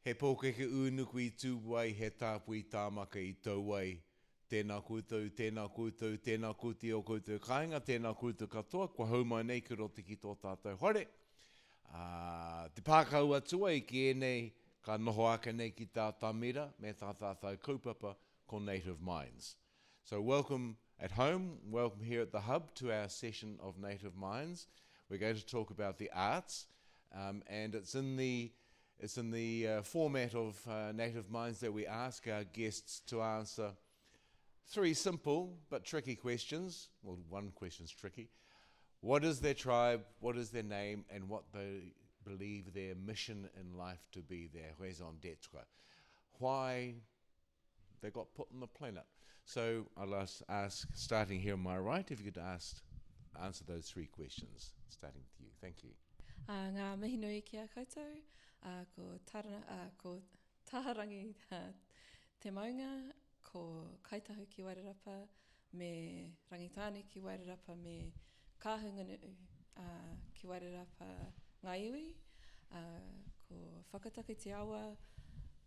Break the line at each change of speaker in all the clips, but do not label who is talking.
He pōkeke unuku I tūwai, he tāpui tāmaka I tauai. Tēnā koutou, tēnā koutou, tēnā kouti o koutou kāinga, tēnā koutou katoa, kua haumai nei ki roti ki tō tātou hore. Te pākau atua I ki enei, ka noho ake nei ki tā tamira, me tā tātou kaupapa ko Native Minds. So welcome at home, welcome here at the Hub to our session of Native Minds. We're going to talk about the arts, and it's in the format of Native Minds that we ask our guests to answer three simple but tricky questions. Well, one question's tricky. What is their tribe, what is their name, and what they believe their mission in life to be, their raison d'etre. Why they got put on the planet. So I'll ask, starting here on my right, if you could answer those three questions, starting with you. Thank you.
Ngā mihi nui kia koutou, ko taharangi te maunga, ko kaitahu ki Wairarapa, me rangitani ki Wairarapa, me kāhunganu ki Wairarapa ngā iwi, ko whakataki te awa,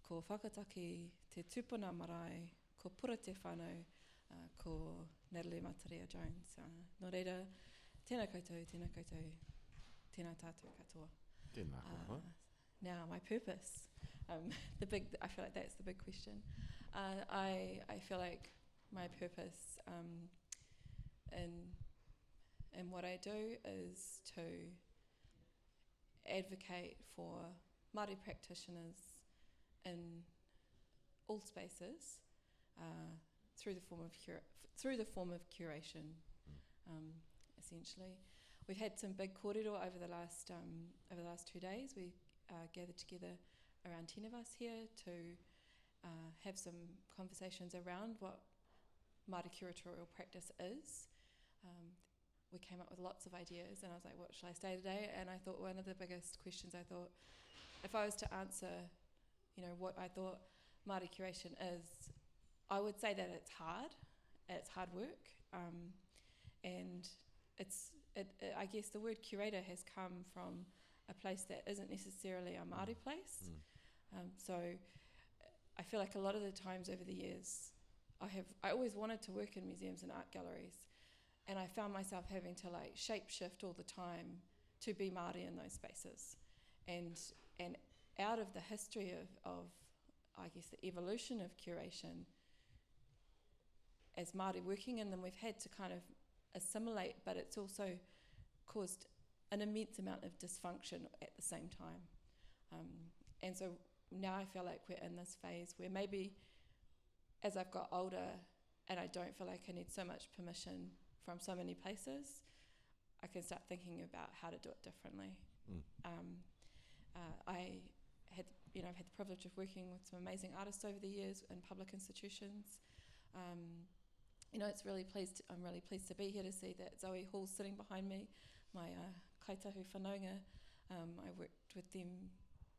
ko whakataki te tūpuna marae, ko pura te whānau, ko Natalie Jones. Nō reira, tēnā koutou, tēnā tātou katoa.
Tēnā koutou.
Now, my purpose, I feel like that's the big question. I feel like my purpose in what I do is to advocate for Māori practitioners in all spaces through the form of curation, essentially. We've had some big kōrero over the last 2 days. We gathered together around 10 of us here to have some conversations around what Māori curatorial practice is. We came up with lots of ideas, and I was like, what shall I say today? And I thought one of the biggest questions, I thought, if I was to answer, what I thought Māori curation is, I would say that it's hard work, and I guess the word curator has come from a place that isn't necessarily a Māori place. So I feel like a lot of the times over the years, I always wanted to work in museums and art galleries, and I found myself having to shape shift all the time to be Māori in those spaces. And out of the history of I guess the evolution of curation, as Māori working in them, we've had to kind of assimilate, but it's also caused an immense amount of dysfunction at the same time. And so now I feel like we're in this phase where maybe as I've got older and I don't feel like I need so much permission from so many places, I can start thinking about how to do it differently. I've had the privilege of working with some amazing artists over the years in public institutions. I'm really pleased to be here to see that Zoe Hall's sitting behind me, my kaitahu whanaunga. I worked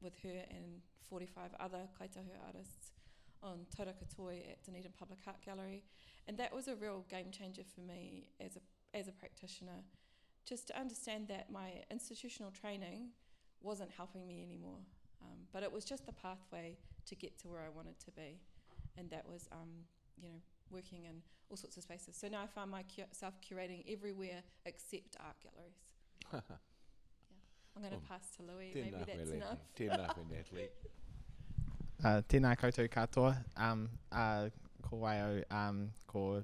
with her and 45 other kaitahu artists on Taura Katoa at Dunedin Public Art Gallery, and that was a real game changer for me as a practitioner, just to understand that my institutional training wasn't helping me anymore, but it was just the pathway to get to where I wanted to be, and that was working in all sorts of spaces. So now I find myself curating everywhere except art galleries. Yeah. I'm going to pass to Louie. Maybe that's enough.
Tēnā koe, Natalie.
Tēnā koutou katoa. Ko waio ko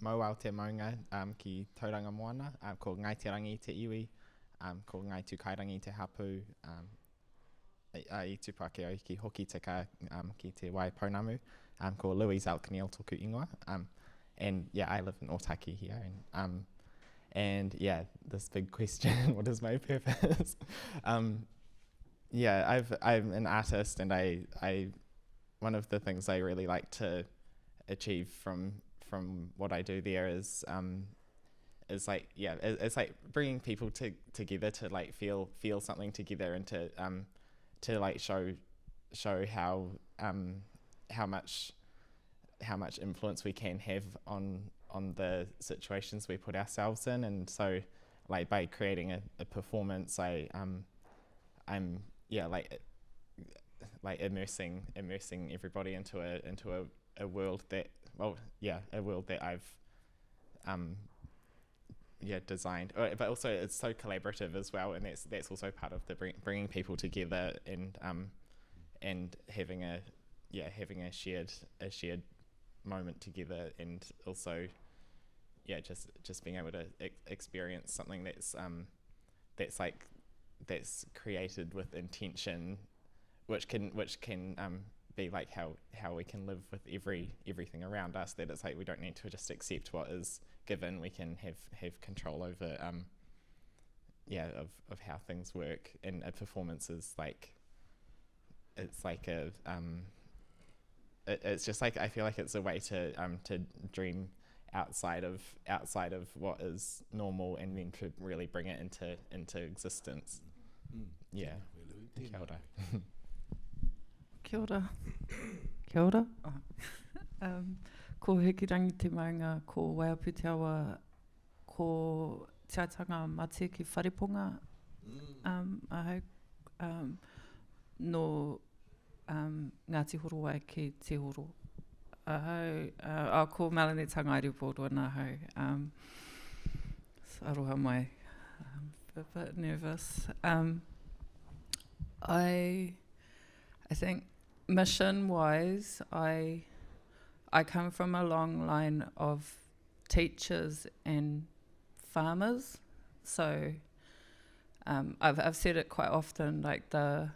mauau te maunga ki tauranga moana, ko ngai te rangi te iwi, ko ngai tūkairangi te hapu, I tupake au ki hoki te ka ki te wai pounamu, ko Louie, Zalk, Neale tōku ingoa. And yeah, I live in Otaki here, and yeah, this big question, what is my purpose? Yeah, I'm an artist, and I one of the things I really like to achieve from what I do there is it's like bringing people together to feel something together, and to show how much influence we can have on the situations we put ourselves in. And so by creating a performance, like immersing everybody into a world that I've designed, but also it's so collaborative as well, and that's also part of the bringing people together and having a shared moment together, and also just being able to experience something that's created with intention, which can be like how we can live with everything around us, that it's like we don't need to just accept what is given, we can have control over of how things work. And a performance is like, it's like it's just like, I feel like it's a way to dream outside of what is normal, and then to really bring it into existence. Yeah. Kia ora.
Kia ora. Kia ora. Ko Hikirangi te maunga, ko Waiaputi awa, ko Tiatanga Matariki whareponga, ahau, no Ngāti Horowai ki Te Horo. Ahau, ko Melanie Tangaere Baldwin, ahau. Aroha mai, a bit nervous. I think mission-wise, I come from a long line of teachers and farmers, so I've said it quite often, like the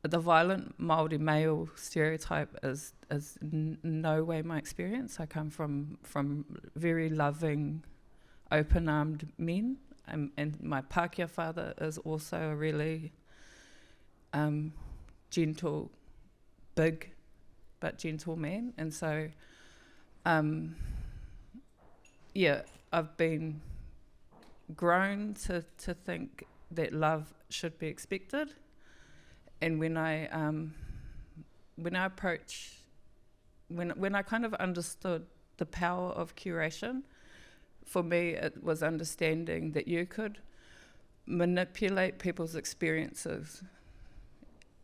violent Māori male stereotype is no way my experience. I come from very loving, open-armed men, and my Pākehā father is also a really gentle, big but gentle man, and so I've been grown to think that love should be expected, and when I kind of understood the power of curation, for me it was understanding that you could manipulate people's experiences.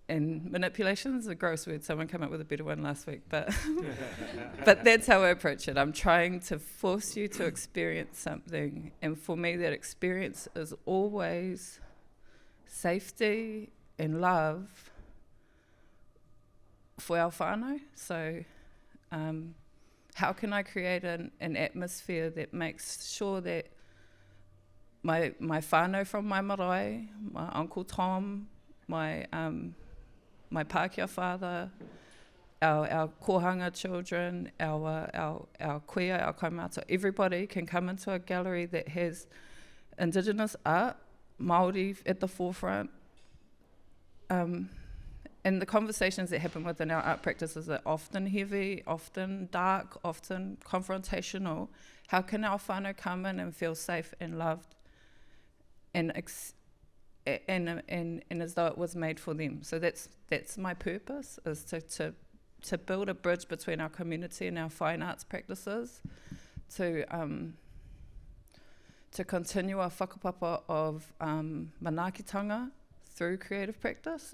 And manipulation is a gross word. Someone came up with a better one last week, but but that's how I approach it. I'm trying to force you to experience something, and for me that experience is always safety and love for our whānau. So how can I create an atmosphere that makes sure that my whānau from my marae, my Uncle Tom, my Pākehā father, our kohanga children, our kuia, our kaumata, everybody can come into a gallery that has Indigenous art, Māori at the forefront. And the conversations that happen within our art practices are often heavy, often dark, often confrontational. How can our whānau come in and feel safe and loved and as though it was made for them? So that's my purpose, is to build a bridge between our community and our fine arts practices, to continue our whakapapa of manaakitanga through creative practice,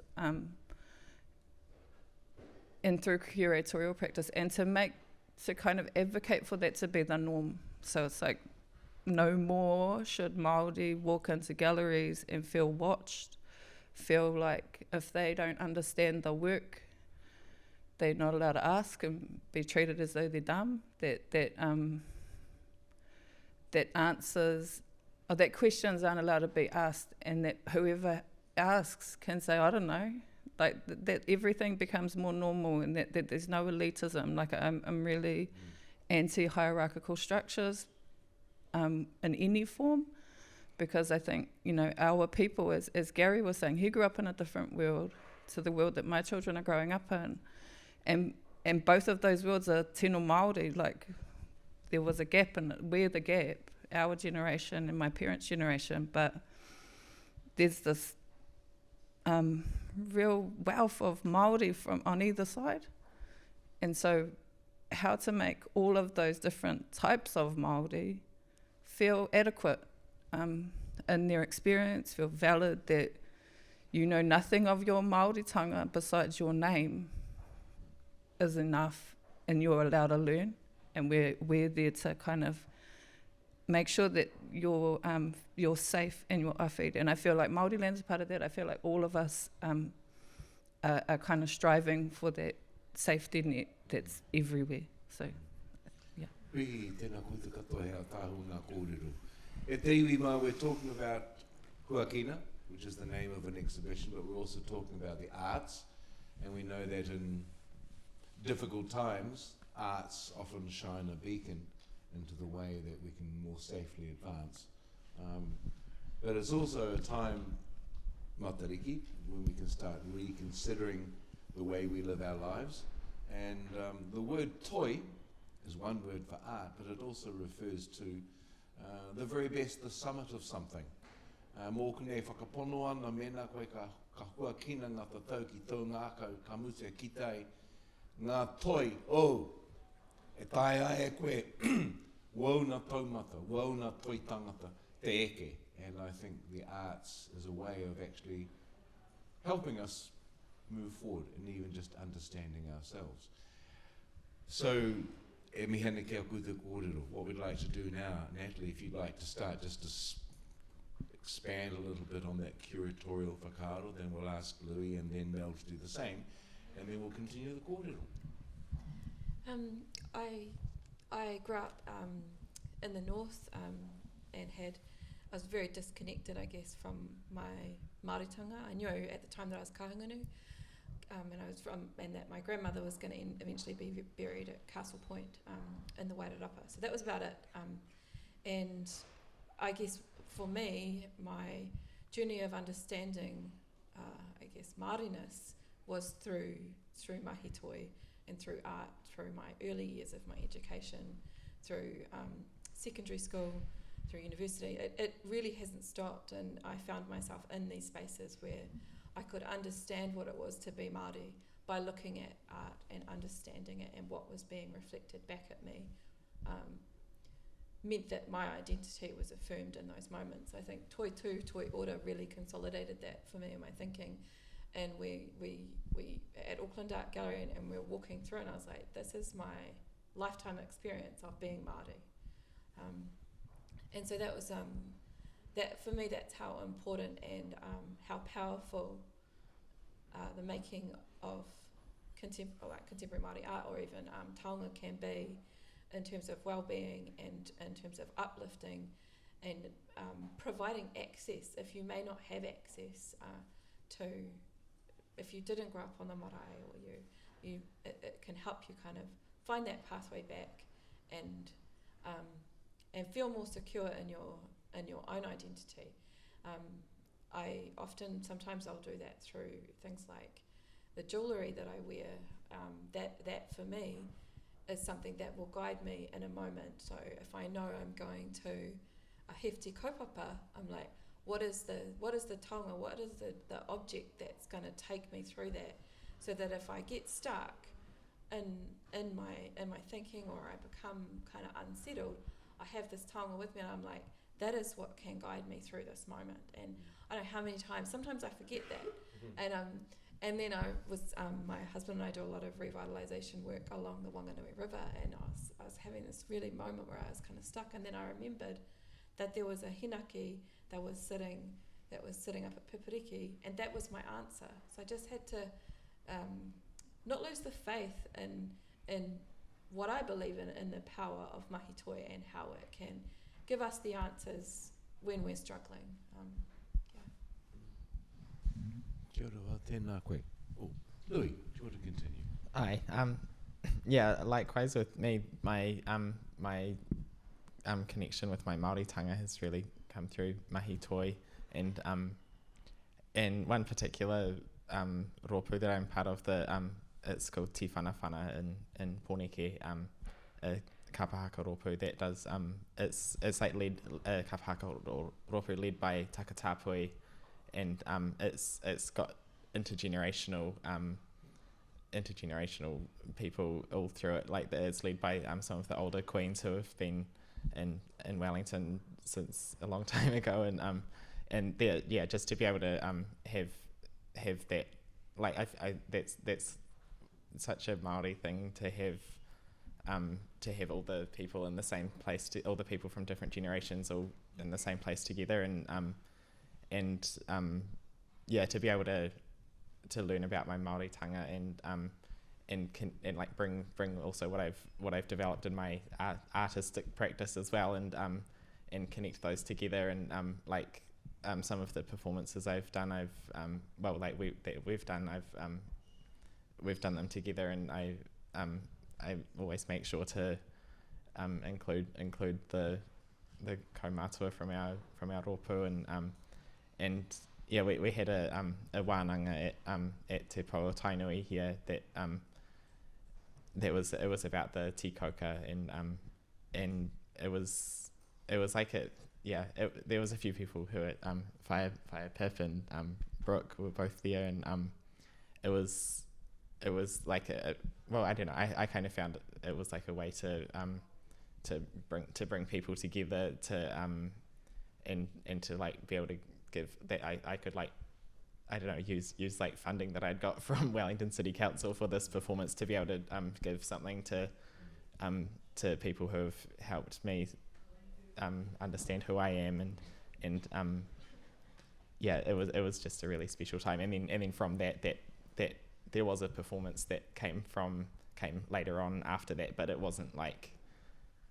and through curatorial practice, and to kind of advocate for that to be the norm. So it's like, no more should Māori walk into galleries and feel watched, feel like if they don't understand the work, they're not allowed to ask and be treated as though they're dumb. That answers, or that questions aren't allowed to be asked, and that whoever asks can say, I don't know. Like that everything becomes more normal, and that there's no elitism. Like I'm really anti-hierarchical structures in any form, because I think, our people, as Gary was saying, he grew up in a different world to the world that my children are growing up in, and both of those worlds are tino Māori. Like there was a gap, and we're the gap, our generation and my parents' generation, but there's this real wealth of Māori from on either side. And so how to make all of those different types of Māori feel adequate in their experience, feel valid, that you know nothing of your Māoritanga besides your name is enough, and you're allowed to learn, and we're there to kind of make sure that you're safe in your awhiti. And I feel like Māori Land's a part of that. I feel like all of us are kind of striving for that safety net that's everywhere. So, yeah.
Pui, tēnā koutou katoa hea tāhu ngā kōrero. E te iwi mā, we're talking about Huakina, which is the name of an exhibition, but we're also talking about the arts, and we know that in difficult times, arts often shine a beacon into the way that we can more safely advance. But it's also a time, Matariki, when we can start reconsidering the way we live our lives. And the word toi is one word for art, but it also refers to the very best, the summit of something. Mō kunei whakapono ana mena koe ka huakina ngā tatau ki tau ngākau, ka mutea ki tei, ngā toi, e tae ai e koe, wau na taumata, wau na toi tangata, te eke. And I think the arts is a way of actually helping us move forward and even just understanding ourselves. So, e mihana kia koutou kōrero, what we'd like to do now, Natalie, if you'd like to start just to expand a little bit on that curatorial whakaaro, then we'll ask Louie and then Mel to do the same, and then we'll continue the kōrero.
I grew up in the north and I was very disconnected, I guess, from my Māoritanga. I knew at the time that I was kahungunu, and that my grandmother was going to eventually be buried at Castle Point in the Wairarapa. So that was about it. And I guess for me, my journey of understanding, I guess, Māoriness was through mahi toi and through art, through my early years of my education, through secondary school, through university. It really hasn't stopped, and I found myself in these spaces where I could understand what it was to be Māori by looking at art and understanding it, and what was being reflected back at me meant that my identity was affirmed in those moments. I think Toi Tu, Toi Ora really consolidated that for me in my thinking. And we at Auckland Art Gallery, and we were walking through, and I was like, this is my lifetime experience of being Māori. And so that was, that for me, that's how important and how powerful the making of contemporary Māori art, or even taonga, can be in terms of well-being and in terms of uplifting and providing access, if you may not have access to, if you didn't grow up on the marae, or it can help you kind of find that pathway back and feel more secure in your own identity. I often, sometimes I'll do that through things like the jewellery that I wear. That for me is something that will guide me in a moment. So if I know I'm going to a hefty kaupapa, I'm like, what is the taonga, what is the object that's going to take me through that, so that if I get stuck in my thinking, or I become kind of unsettled, I have this taonga with me, and I'm like, that is what can guide me through this moment. And I don't know how many times, sometimes I forget that. And then I was, my husband and I do a lot of revitalisation work along the Wanganui River, and I was having this really moment where I was kind of stuck, and then I remembered that there was a hinaki that was sitting up at Pipariki, and that was my answer. So I just had to not lose the faith in what I believe in the power of mahi toi, and how it can give us the answers when we're struggling.
Kia ora, tēnā koe. Oh, Louie, do you want to continue?
Aye. Yeah, likewise with me, my connection with my Māoritanga has really come through mahi toi, and one particular rōpū that I'm part of, it's called Ti Whana Whana in Pōneke, a kapahaka rōpū that does, it's like led, a kapahaka rōpū led by takatapui, and it's got intergenerational people all through it. Like it's led by some of the older queens who have been in Wellington since a long time ago, and just to be able to have have that, like that's such a Māori thing to have all the people in the same place, all the people from different generations all in the same place together, and to be able to learn about my Māoritanga and like bring also what I've developed in my artistic practice as well, and connect those together, and some of the performances I've done, we've done them together, and I always make sure to include the kaumātua from our rōpū, and we had a wānanga at Te Pau Tainui here that was about the tikoka, and it was like there was a few people who at Fire Pip and Brooke were both there, and it was like I don't know, I kind of found it was like a way to bring people together, and to like be able to give that I could like, I don't know, use like funding that I'd got from Wellington City Council for this performance to be able to give something to people who have helped me understand who I am, and it was just a really special time, and then from that there was a performance that came later on after that, but it wasn't like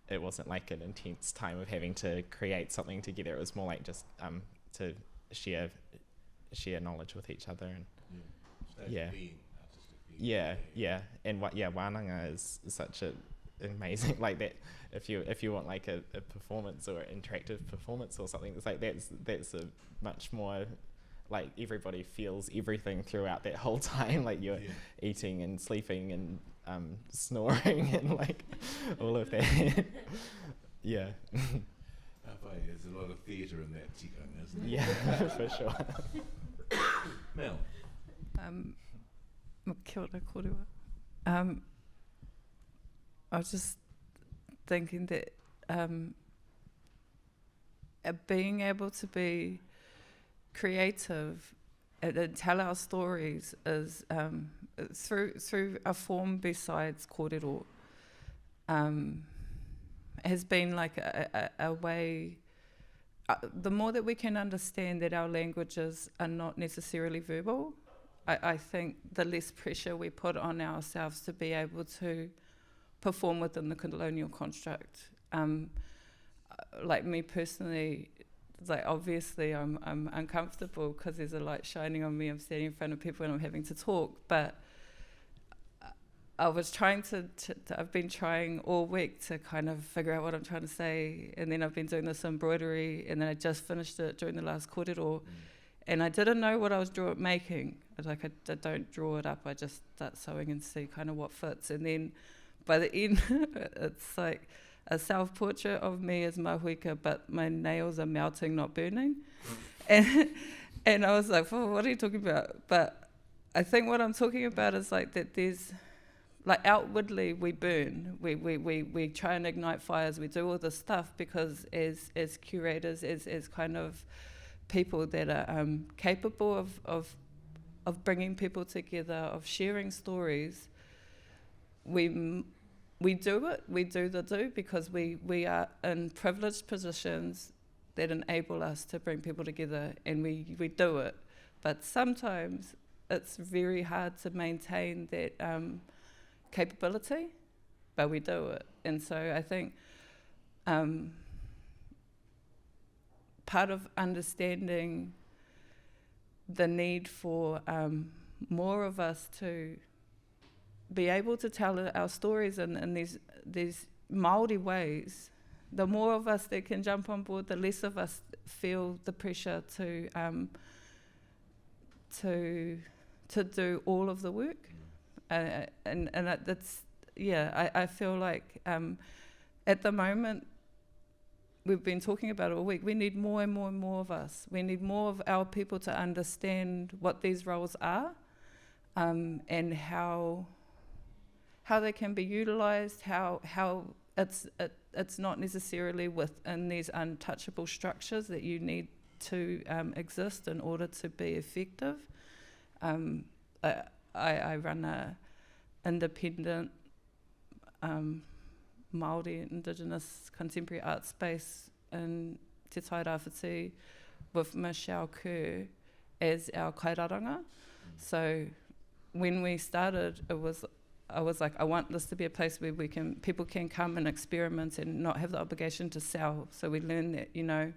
an intense time of having to create something together. It was more like just to share knowledge with each other, and and wānanga is such a amazing, like that. If you want like a performance or an interactive performance or something, it's like that's a much more like everybody feels everything throughout that whole time, like you're eating and sleeping and snoring and like all of that.
There's a lot of theatre in that tikanga, isn't there?
Yeah, for sure.
Mel.
Kia ora kōrua. I was just thinking that being able to be creative and tell our stories is through a form besides kōrero, has been like a way. The more that we can understand that our languages are not necessarily verbal, I think the less pressure we put on ourselves to be able to perform within the colonial construct. Like me personally, like obviously I'm uncomfortable because there's a light shining on me. I'm standing in front of people and I'm having to talk, but I was trying I've been trying all week to kind of figure out what I'm trying to say, and then I've been doing this embroidery, and then I just finished it during the last kōrero, and I didn't know what I was making. I don't draw it up, I just start sewing and see kind of what fits, and then by the end it's like a self-portrait of me as mahuika, but my nails are melting, not burning. And I was like, oh, what are you talking about? But I think what I'm talking about is like that there's, like outwardly we burn, we try and ignite fires, we do all this stuff because as curators, as kind of people that are capable of bringing people together, of sharing stories, we do it, we do the do because we are in privileged positions that enable us to bring people together, and we do it. But sometimes it's very hard to maintain that capability, but we do it. And so I think part of understanding the need for more of us to be able to tell our stories in these Māori ways, the more of us that can jump on board, the less of us feel the pressure to do all of the work. And that's, I feel like at the moment, we've been talking about it all week, we need more and more and more of us. We need more of our people to understand what these roles are, and how they can be utilised, how it's not necessarily within these untouchable structures that you need to exist in order to be effective. I run a independent Māori Indigenous contemporary art space in Te Tairāwhiti with Michelle Kerr as our kairaranga. So when we started, I was like, I want this to be a place where people can come and experiment and not have the obligation to sell. So we learned that, you know,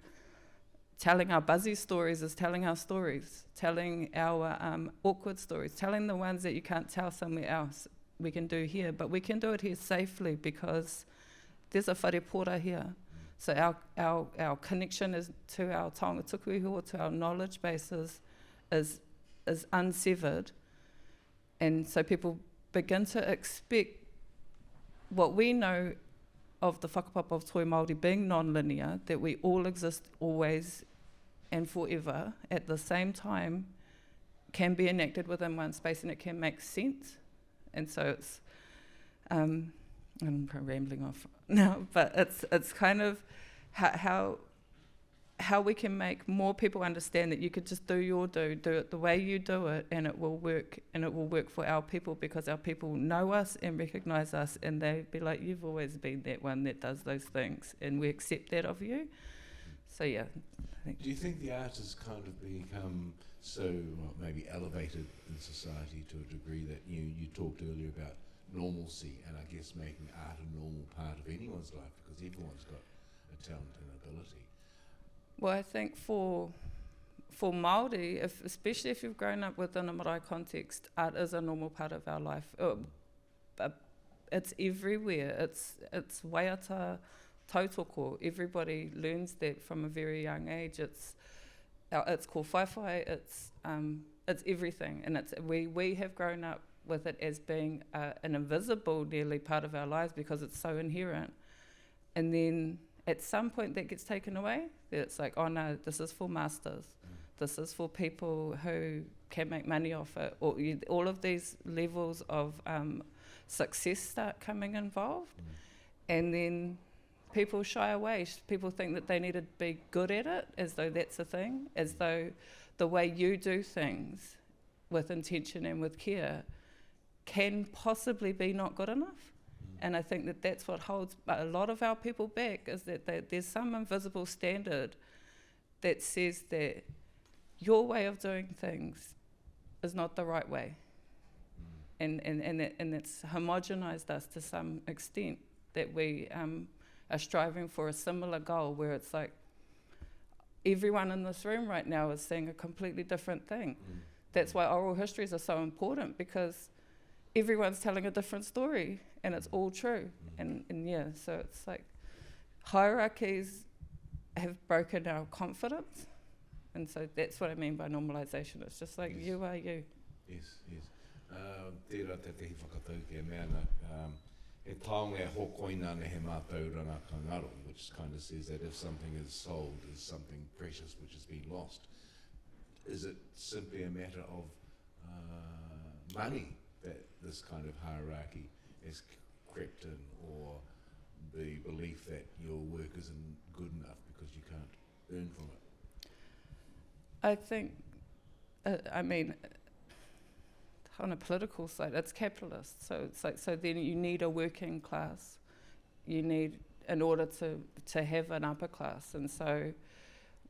telling our buzzy stories is telling our stories, telling our awkward stories, telling the ones that you can't tell somewhere else, we can do here, but we can do it here safely because there's a wharepora here. So our connection is to our taonga tukuiho, to our knowledge bases, is unsevered. And so people begin to expect what we know of the whakapapa of Toi Māori being non-linear, that we all exist always and forever at the same time, can be enacted within one space and it can make sense. And so it's, I'm rambling off now, but it's kind of how we can make more people understand that you could just do it the way you do it, and it will work for our people, because our people know us and recognise us, and they'd be like, you've always been that one that does those things, and we accept that of you. So yeah.
Do you think the art has kind of become so maybe elevated in society to a degree that you talked earlier about normalcy, and I guess making art a normal part of anyone's life, because everyone's got a talent and ability?
Well, I think for Māori, especially if you've grown up within a marae context, art is a normal part of our life. It's everywhere. It's waiata tautoko. Everybody learns that from a very young age. It's called whaiwhai. It's everything, and we have grown up with it as being an invisible nearly part of our lives because it's so inherent. And then at some point that gets taken away. It's like, oh no, this is for masters. This is for people who can make money off it. Or all of these levels of success start coming involved. And then people shy away. People think that they need to be good at it, as though that's a thing, as though the way you do things with intention and with care can possibly be not good enough. And I think that that's what holds a lot of our people back, is that there's some invisible standard that says that your way of doing things is not the right way. And it's homogenized us to some extent, that we are striving for a similar goal, where it's like everyone in this room right now is seeing a completely different thing. That's why oral histories are so important, because everyone's telling a different story, and it's all true. And yeah, so it's like hierarchies have broken our confidence, and so that's what I mean by normalisation. It's just like, you are you.
Yes. Tērā te tehi whakatau kia mea na, he taonga e hokoina ne he mātou ranga ka ngaro, which kind of says that if something is sold, is something precious which has been lost. Is it simply a matter of money that this kind of hierarchy is crept in, or the belief that your work isn't good enough because you can't earn from it?
I think, I mean, on a political side, it's capitalist. So it's like, so then you need a working class. You need, in order to have an upper class. And so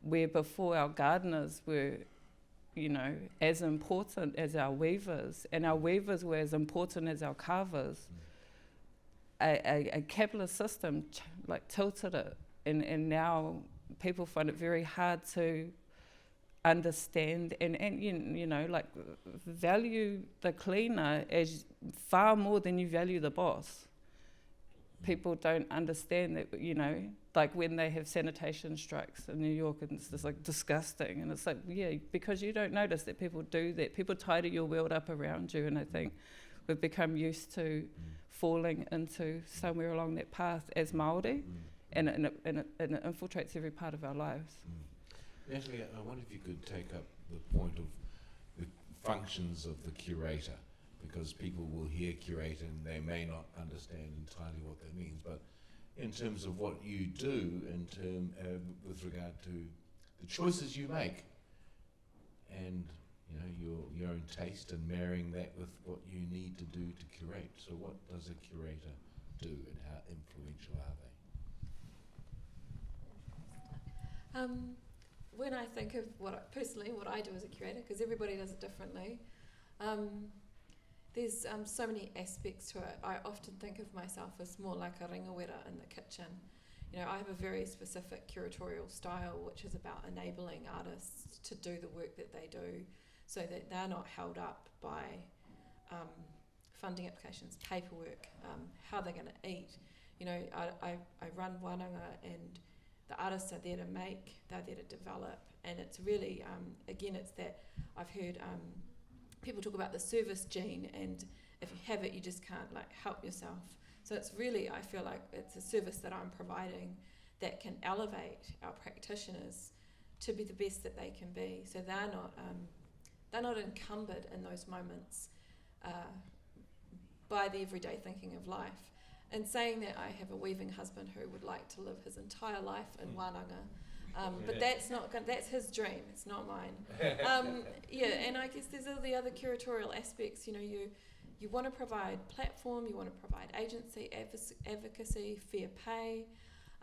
where before our gardeners were, you know, as important as our weavers, and our weavers were as important as our carvers, a capitalist system tilted it, and now people find it very hard to understand and you know, like, value the cleaner as far more than you value the boss. People don't understand that, you know, like when they have sanitation strikes in New York, and it's just like disgusting, and it's like, yeah, because you don't notice that people do that. People tidy your world up around you, and I think we've become used to falling into somewhere along that path as Māori, and it infiltrates every part of our lives.
Natalie, I wonder if you could take up the point of the functions of the curator, because people will hear curator and they may not understand entirely what that means, but in terms of what you do, with regard to the choices you make, and you know, your own taste and marrying that with what you need to do to curate. So what does a curator do and how influential are they?
When I think of what I do as a curator, because everybody does it differently, there's so many aspects to it. I often think of myself as more like a ringawera in the kitchen. You know, I have a very specific curatorial style, which is about enabling artists to do the work that they do so that they're not held up by funding applications, paperwork, how they're going to eat. You know, I run wānanga, and the artists are there to make, they're there to develop, and it's really, again, it's that I've heard people talk about the service gene, and if you have it, you just can't like help yourself. So it's really, I feel like it's a service that I'm providing that can elevate our practitioners to be the best that they can be. So they're not encumbered in those moments by the everyday thinking of life. And saying that, I have a weaving husband who would like to live his entire life in wānanga. But that's his dream, it's not mine. Yeah, and I guess there's all the other curatorial aspects. You know, you want to provide platform, you want to provide agency, advocacy, fair pay.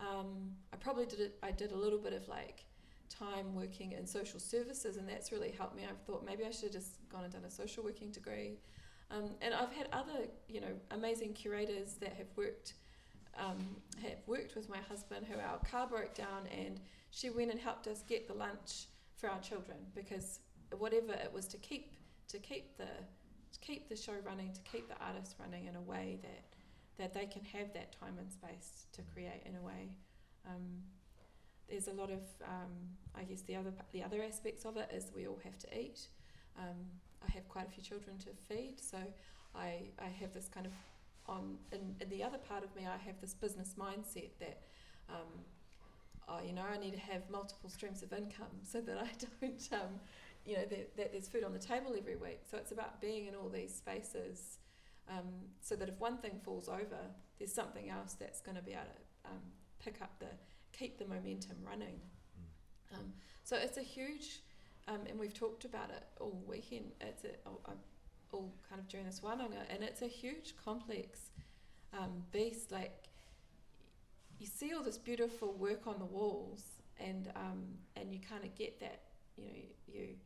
I did a little bit of like time working in social services, and that's really helped me. I've thought maybe I should have just gone and done a social working degree. And I've had other, you know, amazing curators that have worked with my husband, who our car broke down, and she went and helped us get the lunch for our children, because whatever it was to keep the show running, to keep the artists running in a way that they can have that time and space to create in a way. There's a lot of, I guess the other aspects of it is we all have to eat. I have quite a few children to feed, so I have this kind of in the other part of me, I have this business mindset that you know, I need to have multiple streams of income so that I don't you know, that there's food on the table every week. So it's about being in all these spaces, so that if one thing falls over, there's something else that's going to be able to keep the momentum running. So it's a huge, and we've talked about it all weekend. It's all kind of during this wānanga, and it's a huge, complex beast. Like, you see all this beautiful work on the walls, and you kind of get that, you know, you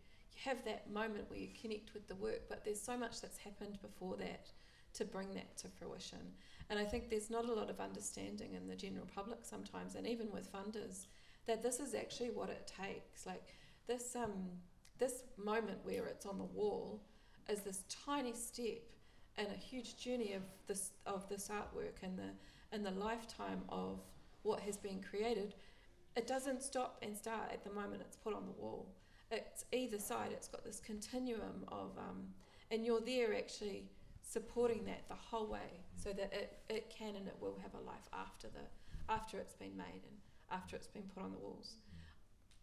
have that moment where you connect with the work, but there's so much that's happened before that to bring that to fruition. And I think there's not a lot of understanding in the general public sometimes, and even with funders, that this is actually what it takes. Like, this moment where it's on the wall is this tiny step in a huge journey of this artwork and the lifetime of what has been created. It doesn't stop and start at the moment it's put on the wall. It's either side. It's got this continuum of and you're there actually supporting that the whole way, so that it can and it will have a life after it's been made and after it's been put on the walls.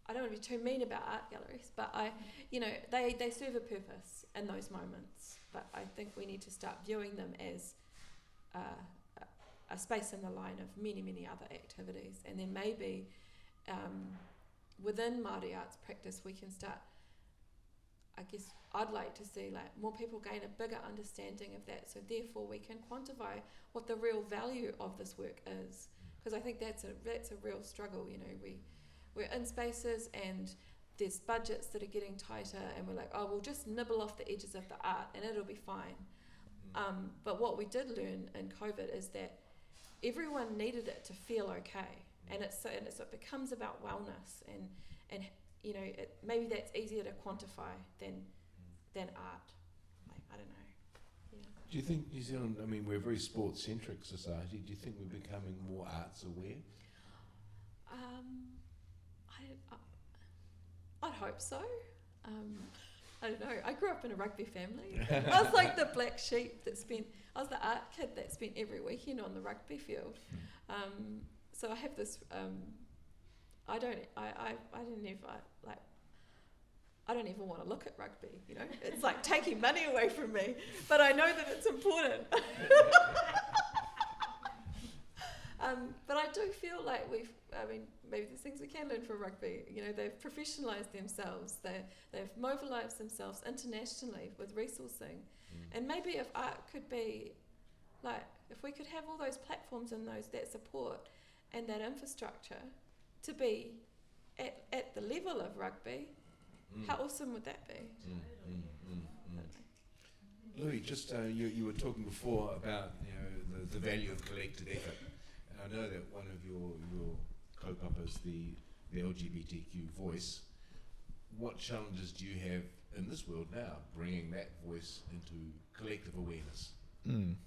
I don't want to be too mean about art galleries, but you know, they serve a purpose in those moments. But I think we need to start viewing them as a space in the line of many, many other activities. And then maybe within Māori arts practice, we can start, I guess I'd like to see like more people gain a bigger understanding of that, so therefore we can quantify what the real value of this work is. Because I think that's a real struggle. You know, we're in spaces and there's budgets that are getting tighter, and we're like, oh, we'll just nibble off the edges of the art and it'll be fine. But what we did learn in COVID is that everyone needed it to feel okay, and it becomes about wellness, and you know, maybe that's easier to quantify than art. Like, I don't know. Yeah.
Do you think New Zealand, I mean, we're a very sports-centric society, do you think we're becoming more arts aware?
I'd hope so. I don't know. I grew up in a rugby family. I was like the black sheep I was the art kid that spent every weekend on the rugby field. So I have this, I don't even want to look at rugby, you know. It's like taking money away from me, but I know that it's important. But I do feel like maybe there's things we can learn from rugby. You know, they've professionalised themselves. They've mobilised themselves internationally with resourcing. And maybe if art could be, like, if we could have all those platforms and that support and that infrastructure to be at the level of rugby, how awesome would that be?
Louie, just you were talking before about the value of collective effort. And I know that one of your kaupapa is the LGBTQ voice. What challenges do you have in this world now, bringing that voice into collective awareness?
In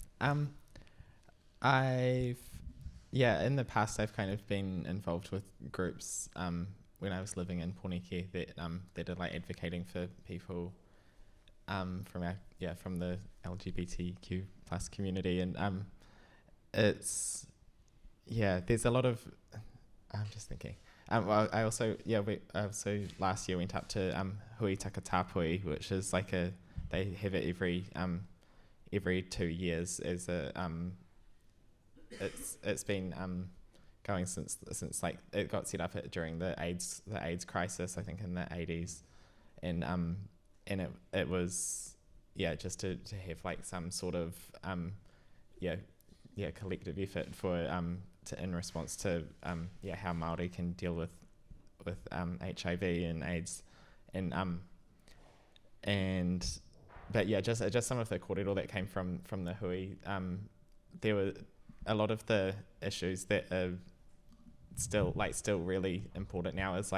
the past I've kind of been involved with groups when I was living in Porneke that are like advocating for people from the LGBTQ plus community, and there's a lot of I'm just thinking. I also last year went up to Hui Takatapui, which is like they have it every 2 years as a it's been going since like it got set up during the AIDS crisis, I think in the 80s, and it was just to have like some sort of collective effort for in response to how Māori can deal with HIV and AIDS, just some of the kōrero that came from the hui. There were a lot of the issues that are still really important now is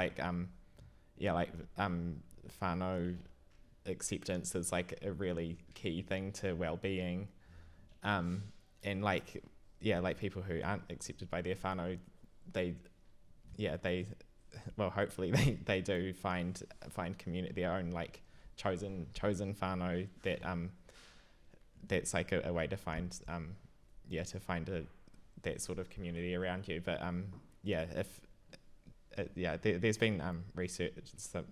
whānau acceptance is like a really key thing to well-being, and people who aren't accepted by their whānau, hopefully they do find community, their own like chosen whānau that's like a way to find that sort of community around you. But there's been research.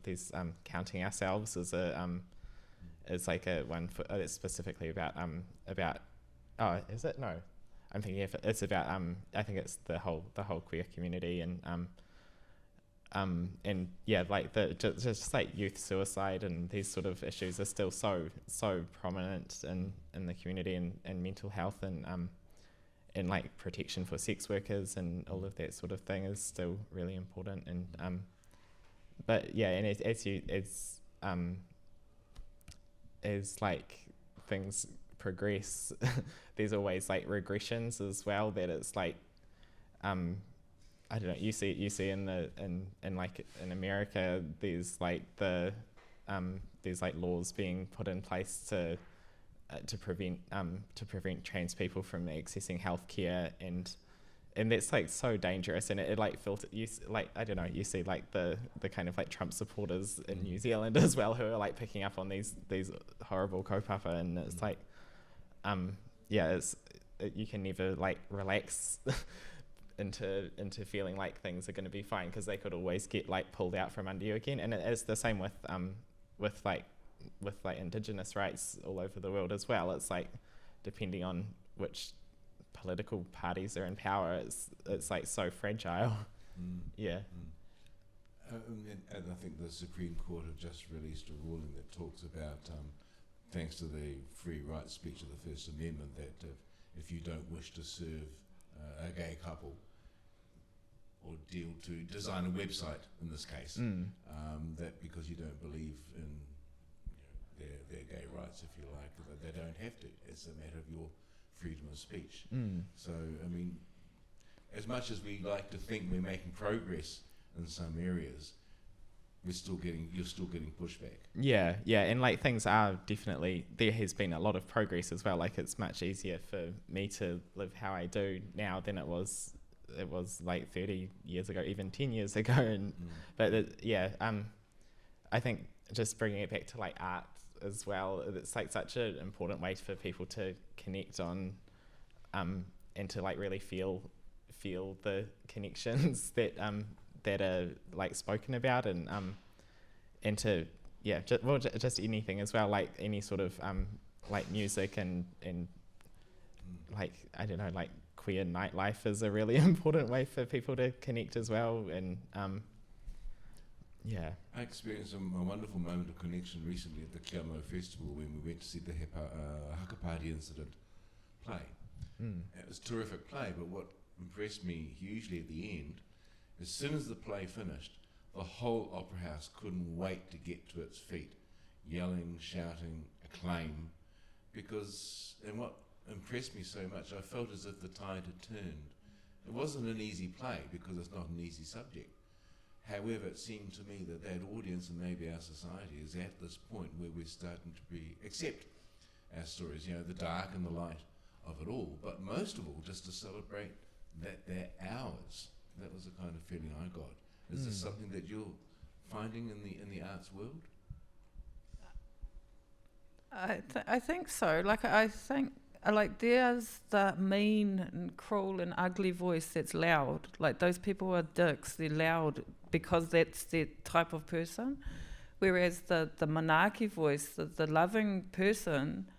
There's counting ourselves as as like a one for it's specifically about is it? No, I'm thinking if it's about I think it's the whole queer community, and just like youth suicide and these sort of issues are still so prominent in the community, and mental health and like protection for sex workers and all of that sort of thing is still really important. And as like things progress, there's always like regressions as well, that it's like I don't know, you see in America there's like there's like laws being put in place to prevent trans people from accessing healthcare, and that's like so dangerous, and it like you see like the kind of like Trump supporters in New Zealand as well, who are like picking up on these horrible kaupapa, and it's like you can never like relax into feeling like things are going to be fine, because they could always get like pulled out from under you again. And it is the same with Indigenous rights all over the world as well. It's like depending on which political parties are in power, it's like so fragile. And
I think the Supreme Court have just released a ruling that talks about thanks to the free right speech of the First Amendment, that if you don't wish to serve a gay couple or design a website in this case, that because you don't believe in their gay rights, if you like, that they don't have to. It's a matter of your freedom of speech. So, I mean, as much as we like to think we're making progress in some areas, you're still getting pushback. Yeah,
and like things are definitely, there has been a lot of progress as well. Like it's much easier for me to live how I do now than it was like 30 years ago, even 10 years ago. And I think just bringing it back to like art as well, it's like such an important way for people to connect on, and to like really feel the connections that are like spoken about, and to just anything as well, like any sort of like music and like I don't know, like queer nightlife is a really important way for people to connect as well. And yeah.
I experienced a wonderful moment of connection recently at the Kiamo Festival when we went to see the Hakapāti Incident play. It was a terrific play, but what impressed me hugely at the end, as soon as the play finished, the whole opera house couldn't wait to get to its feet, yelling, shouting, acclaim, and what impressed me so much, I felt as if the tide had turned. It wasn't an easy play because it's not an easy subject. However, it seemed to me that audience and maybe our society is at this point where we're starting to accept our stories, the dark and the light of it all, but most of all just to celebrate that they're ours. That was the kind of feeling I got. Is this something that you're finding in the arts world?
I think so. I think there's the mean and cruel and ugly voice that's loud. Like, those people are dicks. They're loud because that's their type of person. Whereas the manaaki voice, the loving person,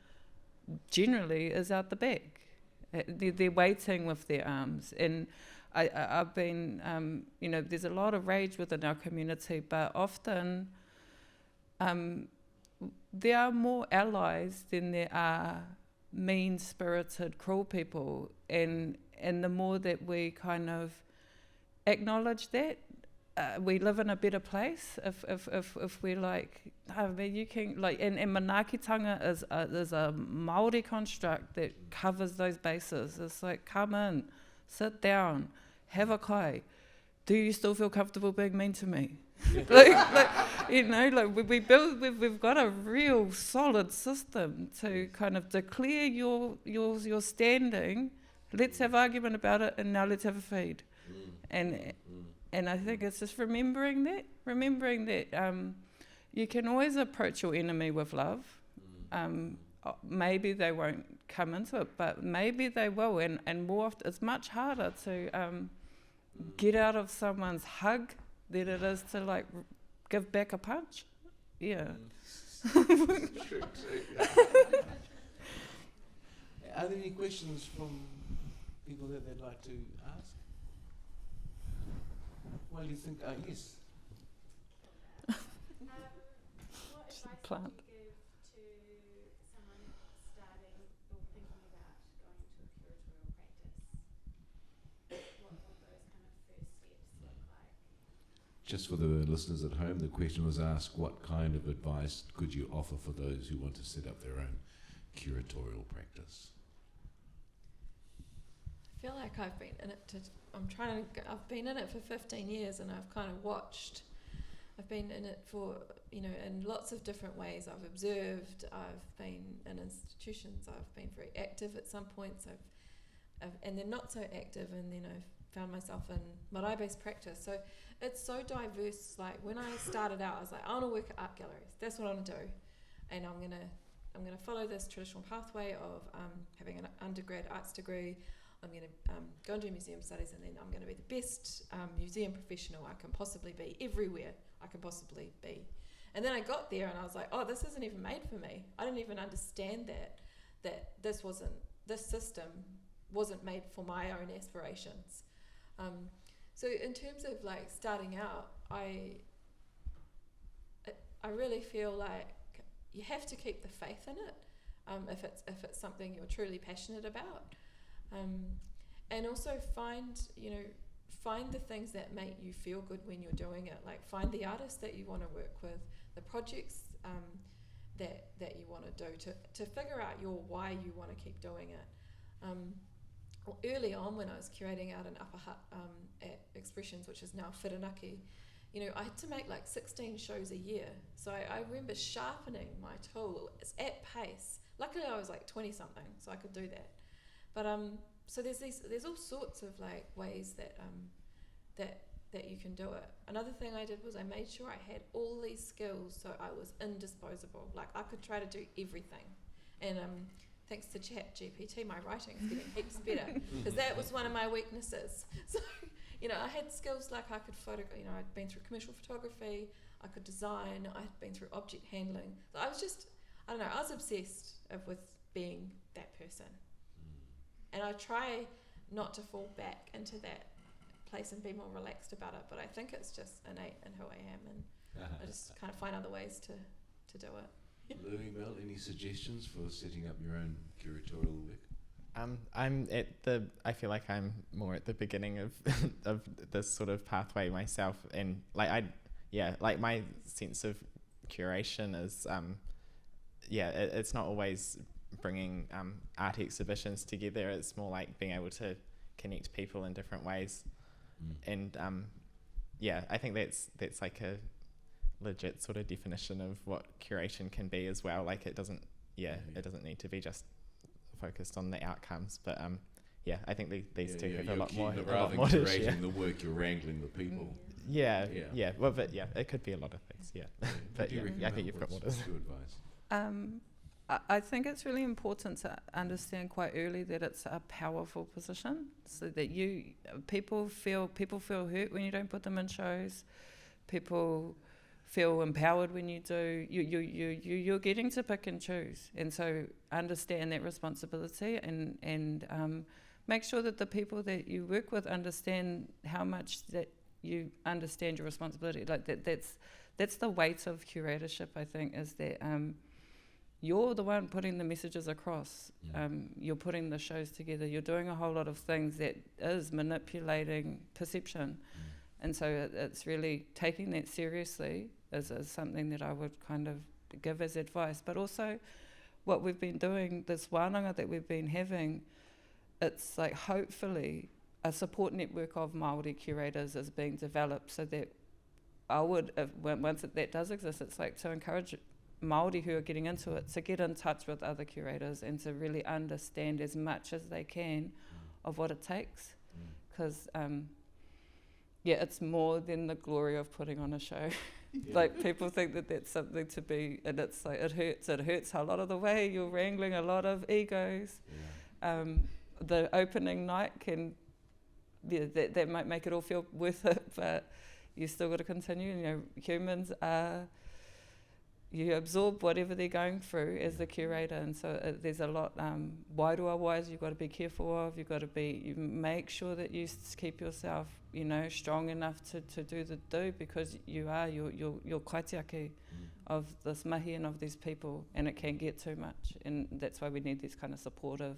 generally is out the back. They're waiting with their arms. And I've been, there's a lot of rage within our community, but often there are more allies than there are mean-spirited, cruel people, and the more that we kind of acknowledge that, we live in a better place. If we're like, I mean, you can and manaakitanga is a Māori construct that covers those bases. It's like, come in, sit down, have a kai. Do you still feel comfortable being mean to me? We've got a real solid system to kind of declare your standing. Let's have argument about it, and now let's have a feed. And I think it's just remembering that you can always approach your enemy with love. Maybe they won't come into it, but maybe they will. And more often, it's much harder to get out of someone's hug than it is to give back a punch. Yeah.
True. Are there any questions from people that they'd like to ask? Well, you think, yes.
What advice
Plant.
would you give to someone starting or thinking about going into a curatorial practice? What would those kind of first steps look like?
Just for the listeners at home, the question was asked, what kind of advice could you offer for those who want to set up their own curatorial practice?
I feel like I've been in it for 15 years, and I've kind of watched. I've been in it for, in lots of different ways. I've observed, I've been in institutions, I've been very active at some points, and then not so active, and then I've found myself in marae-based practice. So it's so diverse. Like, when I started out, I was like, I want to work at art galleries. That's what I want to do, and I'm gonna follow this traditional pathway of having an undergrad arts degree. I'm going to go and do museum studies, and then I'm going to be the best museum professional I can possibly be everywhere I can possibly be. And then I got there and I was like, oh, this isn't even made for me. I didn't even understand that this system wasn't made for my own aspirations. So in terms of starting out, I really feel like you have to keep the faith in it if it's something you're truly passionate about. And also find the things that make you feel good when you're doing it. Like, find the artists that you want to work with, the projects that you want to do, to figure out your why you want to keep doing it. Early on, when I was curating out in Upper Hutt at Expressions, which is now Whiranaki, I had to make 16 shows a year. So I remember sharpening my tool. It's at pace. Luckily, I was 20 something, so I could do that. But so there's all sorts of ways that you can do it. Another thing I did was I made sure I had all these skills, so I was indisposable. I could try to do everything, and thanks to ChatGPT, my writing's getting heaps better, because that was one of my weaknesses. So I had skills I could photograph. I'd been through commercial photography, I could design, I'd been through object handling. So I was just, I was obsessed with being that person. And I try not to fall back into that place and be more relaxed about it. But I think it's just innate in who I am, and I just kind of find other ways to do it.
Louie, Mel, any suggestions for setting up your own curatorial work?
I feel like I'm more at the beginning of of this sort of pathway myself, and like my sense of curation is it's not always bringing art exhibitions together. It's more like being able to connect people in different ways, and I think that's like a legit sort of definition of what curation can be as well. Like it doesn't need to be just focused on the outcomes, but I think these two have a lot more
rather than curating the work, you're wrangling the people. Well, but it could be a lot of things. But I think you've got more to say. Good advice.
I think it's really important to understand quite early that it's a powerful position, so that people feel hurt when you don't put them in shows. People feel empowered when you do. You're getting to pick and choose, and so understand that responsibility and make sure that the people that you work with understand how much that you understand your responsibility. Like that's the weight of curatorship, I think, is that you're the one putting the messages across. You're putting the shows together. You're doing a whole lot of things that is manipulating perception. And so it's really taking that seriously is something that I would kind of give as advice. But also what we've been doing, this wānanga that we've been having, it's like hopefully a support network of Māori curators is being developed, so that once that does exist, it's like to encourage Māori who are getting into it to get in touch with other curators and to really understand as much as they can of what it takes. Because it's more than the glory of putting on a show. Like people think that that's something to be, and it's like it hurts a lot of the way. You're wrangling a lot of egos. The opening night can that might make it all feel worth it, but you still got to continue. Humans are, you absorb whatever they're going through as the curator, and so there's a lot wairoa-wise you've got to be careful of. You make sure that you keep yourself strong enough to do the do, because you are your kaitiaki of this mahi and of these people, and it can get too much, and that's why we need these kind of supportive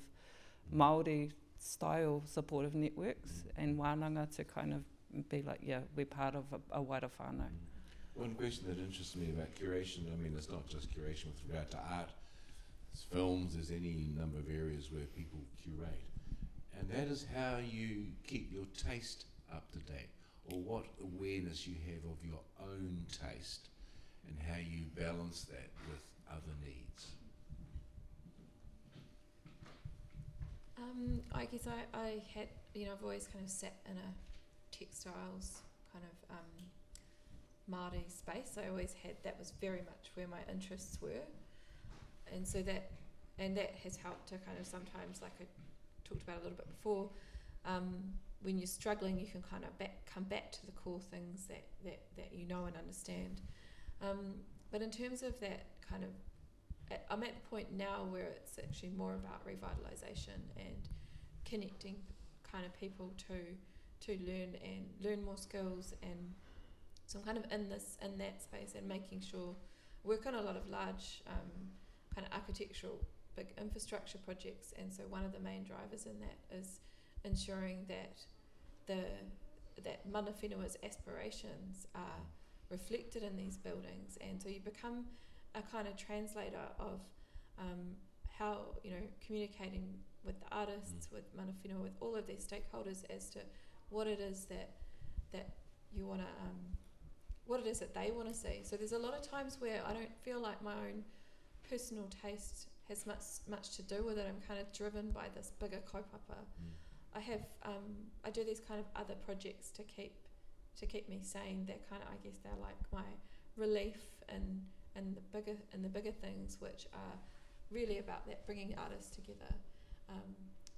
Māori style supportive networks and wānanga to kind of be like, we're part of a wider whānau.
One question that interests me about curation, I mean, it's not just curation with regard to art, it's films, there's any number of areas where people curate. And that is how you keep your taste up to date, or what awareness you have of your own taste and how you balance that with other needs.
I guess I had, I've always kind of sat in a textiles kind of Māori space. I always had, that was very much where my interests were, and so that has helped to kind of sometimes, like I talked about a little bit before, when you're struggling you can kind of come back to the core things that you know and understand, but in terms of that kind of, I'm at the point now where it's actually more about revitalisation and connecting kind of people to learn more skills, and so I'm kind of in that space and making sure, work on a lot of large kind of architectural big infrastructure projects, and so one of the main drivers in that is ensuring that that mana whenua's aspirations are reflected in these buildings, and so you become a kind of translator of how, communicating with the artists, with mana whenua, with all of these stakeholders as to what it is that you want to, what it is that they want to see. So there's a lot of times where I don't feel like my own personal taste has much to do with it. I'm kind of driven by this bigger kaupapa. I have I do these kind of other projects to keep me sane. They're kind of, I guess they're like my relief and the bigger things, which are really about that bringing artists together.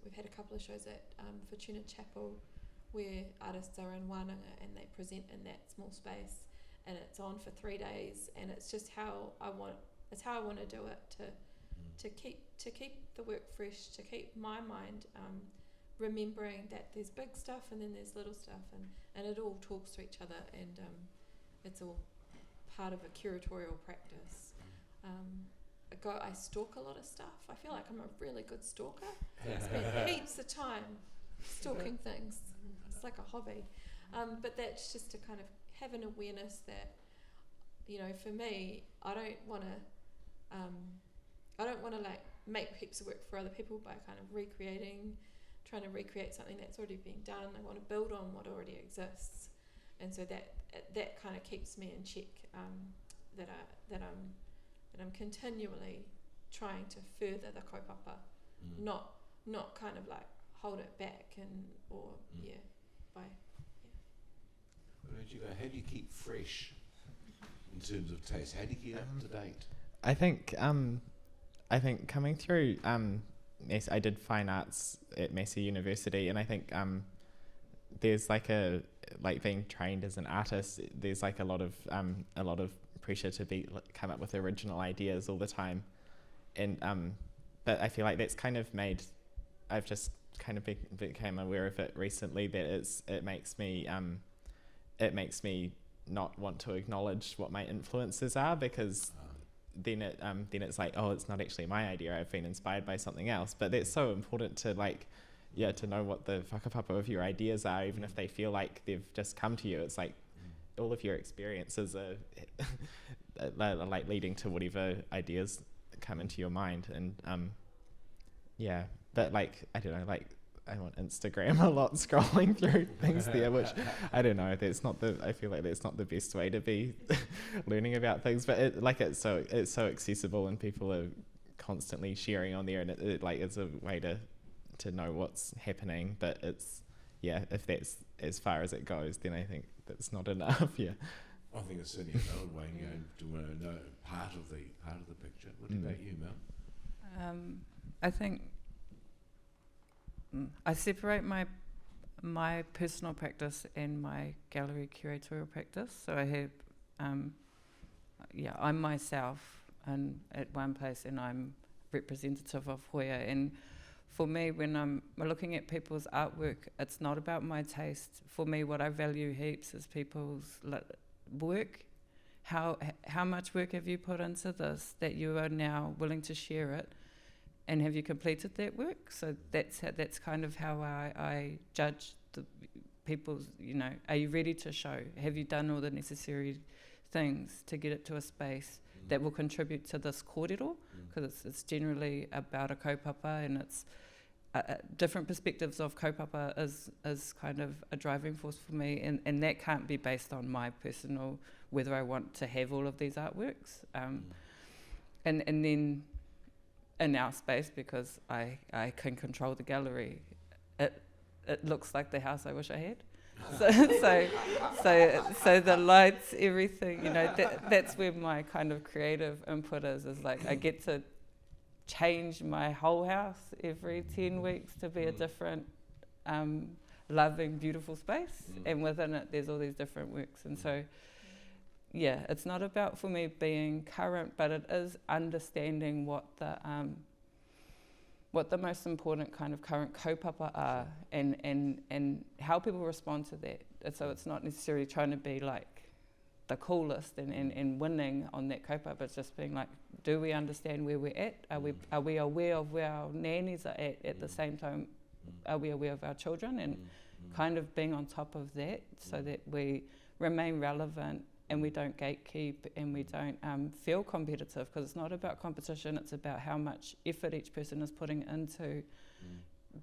We've had a couple of shows at Fortuna Chapel where artists are in wānanga and they present in that small space, and it's on for 3 days, and it's just how I want to do it, to keep the work fresh, to keep my mind remembering that there's big stuff and then there's little stuff, and it all talks to each other, and it's all part of a curatorial practice. I stalk a lot of stuff. I feel like I'm a really good stalker. I spend heaps of time stalking things. It's like a hobby. But that's just to kind of have an awareness that, you know, for me, I don't want to like make heaps of work for other people by kind of trying to recreate something that's already been done. I want to build on what already exists, and so that kind of keeps me in check. That I'm continually trying to further the kaupapa, not kind of like hold it back
Where do you go? How do you keep fresh in terms of taste? How do you keep up to date?
I think coming through, I did fine arts at Massey University, and I think there's being trained as an artist. There's like a lot of pressure to come up with original ideas all the time, and but I feel like that's kind of made. I've just kind of became aware of it recently that it makes me not want to acknowledge what my influences are, because then it's like, oh, it's not actually my idea, I've been inspired by something else. But that's so important to to know what the whakapapa of your ideas are, even if they feel like they've just come to you. It's like all of your experiences are like leading to whatever ideas come into your mind. And but I don't know, I'm on Instagram a lot, scrolling through things there, which I don't know. I feel like that's not the best way to be learning about things. But it's so accessible, and people are constantly sharing on there, and it's a way to know what's happening. But if that's as far as it goes, then I think that's not enough. Yeah.
I think it's certainly a valid way to know part of the picture. What about you, Mel?
I think I separate my personal practice and my gallery curatorial practice. So I have, I'm myself and at one place, and I'm representative of Hoya. And for me, when I'm looking at people's artwork, it's not about my taste. For me, what I value heaps is people's work. How much work have you put into this that you are now willing to share it? And have you completed that work? So that's kind of how I judge the people's, are you ready to show? Have you done all the necessary things to get it to a space that will contribute to this kōrero? Because it's generally about a kaupapa, and it's different perspectives of kaupapa is kind of a driving force for me, and that can't be based on my personal, whether I want to have all of these artworks. And then in our space, because I can control the gallery, it looks like the house I wish I had. So the lights, everything, that's where my kind of creative input is like I get to change my whole house every 10 weeks to be a different loving, beautiful space, and within it there's all these different works. And so it's not about, for me, being current, but it is understanding what the most important kind of current kaupapa are, and how people respond to that. And so it's not necessarily trying to be like the coolest and winning on that kaupapa, but it's just being like, do we understand where we're at? Are we aware of where our nannies are at the same time? Are we aware of our children? And kind of being on top of that, so that we remain relevant, and we don't gatekeep, and we don't feel competitive, because it's not about competition, it's about how much effort each person is putting into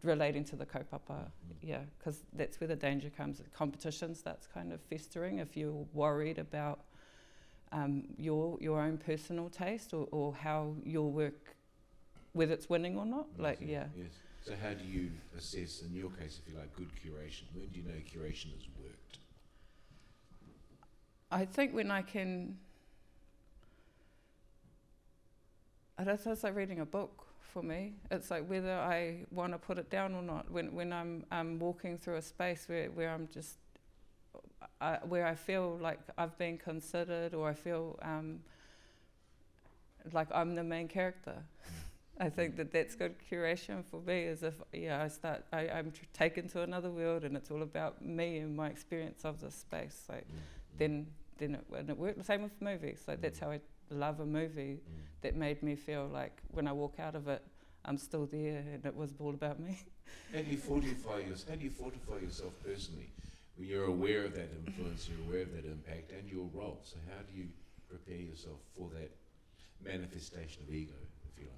relating to the kaupapa. Because that's where the danger comes. Competition starts kind of festering if you're worried about your own personal taste or how your work, whether it's winning or not.
Yes. So how do you assess, in your case, if you like, good curation? When do you know curation has worked?
I think when I can, it's like reading a book for me. It's like whether I want to put it down or not. When I'm walking through a space where I'm just, where I feel like I've been considered, or I feel like I'm the main character, I think that's good curation for me, is if I'm taken to another world and it's all about me and my experience of this space. Like, then it worked. The same with movies. Like, that's how I love a movie. That made me feel like when I walk out of it, I'm still there, and it was all about me.
How do you fortify yourself personally when you're aware of that influence, you're aware of that impact, and your role? So how do you prepare yourself for that manifestation of ego, if you like?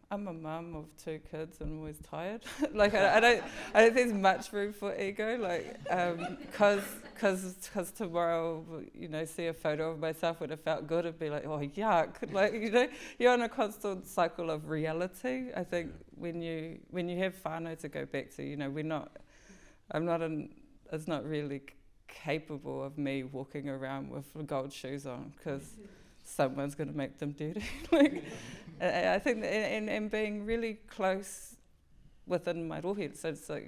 I'm a mum of 2 kids and always tired. Like, I don't think there's much room for ego. Like, because tomorrow, see a photo of myself when it felt good and be like, oh yuck. Like, you're on a constant cycle of reality. I think when you have whānau to go back to, it's not really capable of me walking around with gold shoes on, because someone's going to make them dirty. Like, I think, and being really close within my rohe. So it's like,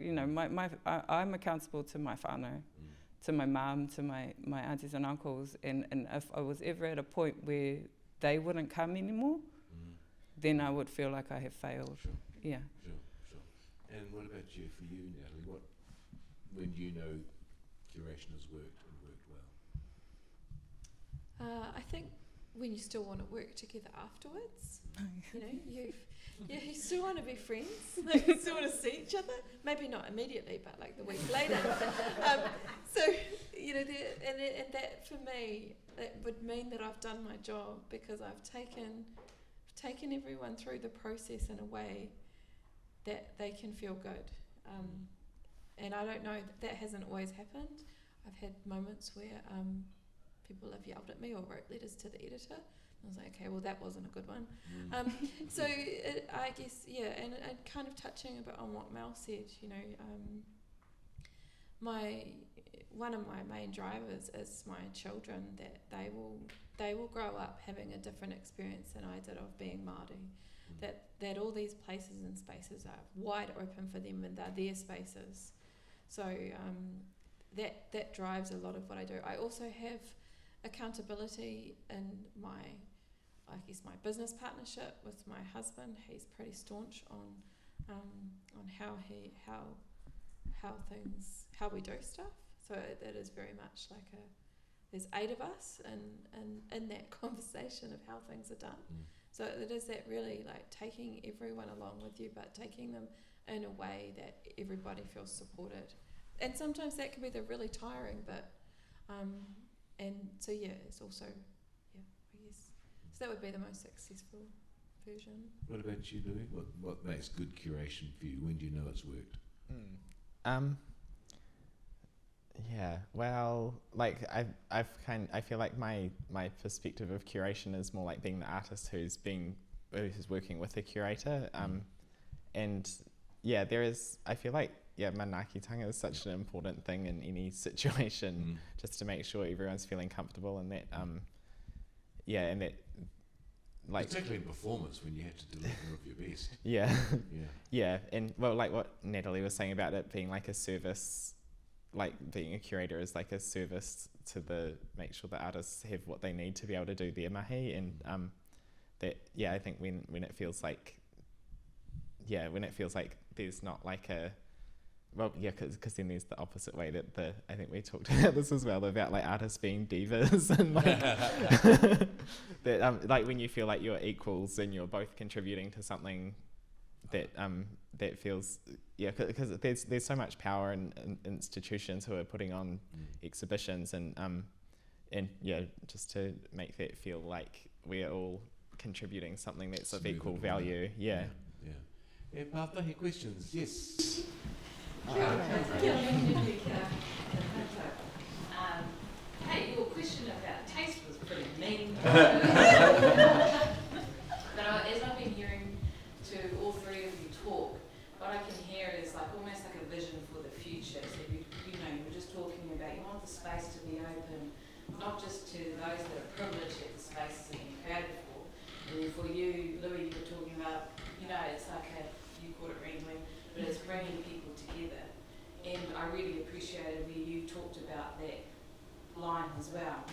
I'm accountable to my whānau, to my mum, to my aunties and uncles, and if I was ever at a point where they wouldn't come anymore, then I would feel like I have failed.
Sure.
Yeah.
Sure. And what about you, for you, Natalie? When do you know curation has worked and worked well?
I think when you still want to work together afterwards, you still want to be friends, like, you still want to see each other, maybe not immediately, but like the week later. So, and that for me, that would mean that I've done my job, because I've taken everyone through the process in a way that they can feel good. And I don't know, that hasn't always happened. I've had moments where people have yelled at me or wrote letters to the editor. I was like, okay, well, that wasn't a good one. So I guess, and kind of touching a bit on what Mel said, one of my main drivers is my children, that they will grow up having a different experience than I did of being Māori. That all these places and spaces are wide open for them, and they're their spaces. So that drives a lot of what I do. I also have accountability in my business partnership with my husband. He's pretty staunch on how we do stuff. So it is very much like there's 8 of us in that conversation of how things are done. So it is that really like taking everyone along with you, but taking them in a way that everybody feels supported. And sometimes that can be the really tiring bit. And so it's also, I guess. So that would be the most successful version.
What about you, Louie? What makes good curation for you? When do you know it's worked?
Well, like I feel like my perspective of curation is more like being the artist who's working with a curator. And there is, I feel like, manaakitanga is such an important thing in any situation, just to make sure everyone's feeling comfortable, and that and that, like,
particularly in performance when you have to deliver of your best.
And well, like what Natalie was saying about it being like a service, like being a curator is like a service to make sure the artists have what they need to be able to do their mahi, and I think when it feels like there's not like a, because then there's the opposite way that I think we talked about this as well, about like artists being divas, and like that like when you feel like you're equals and you're both contributing to something that feels, because there's so much power in institutions who are putting on exhibitions, and just to make that feel like we're all contributing something that's of equal value.
Pātahi questions? Yes.
Hey, your question about taste was pretty mean. But as I've been hearing to all 3 of you talk, what I can hear is like almost like a vision for the future. So you were just talking about you want the space to be open, not just to those that are privileged at the spaces that you've created for. And then for you, Louie, you were talking about, it's like you called it wrangling, but it's bringing people together. And I really appreciated where you talked about that line as well.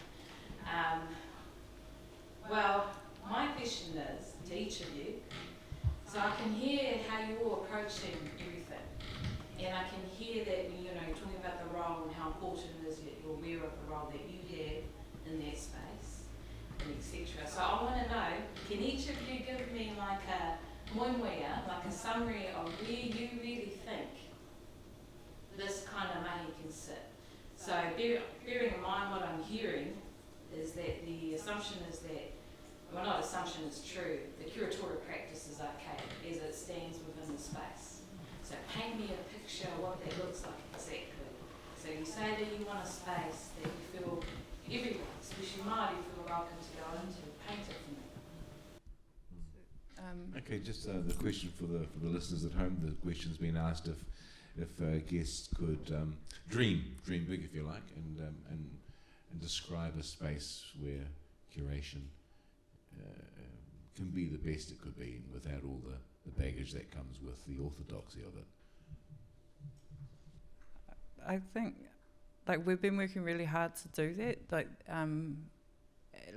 my question is to each of you, so I can hear how you're approaching everything, and I can hear that you're talking about the role and how important it is that you're aware of the role that you have in that space, and etc. So I want to know, can each of you give me like a moinmoia, like a summary of where you really think this kind of mahi can sit? So bearing in mind what I'm hearing is that the assumption is that, well, not assumption, it's true, the curatorial practice is okay as it stands within the space. So paint me a picture of what that looks like exactly. So you say that you want a space that you feel everyone, especially Māori, feel welcome to go into. Paint it for me.
Okay, just the question for the listeners at home. The question's been asked if guests could dream big, if you like, and describe a space where curation can be the best it could be without all the baggage that comes with the orthodoxy of it.
I think, like, we've been working really hard to do that.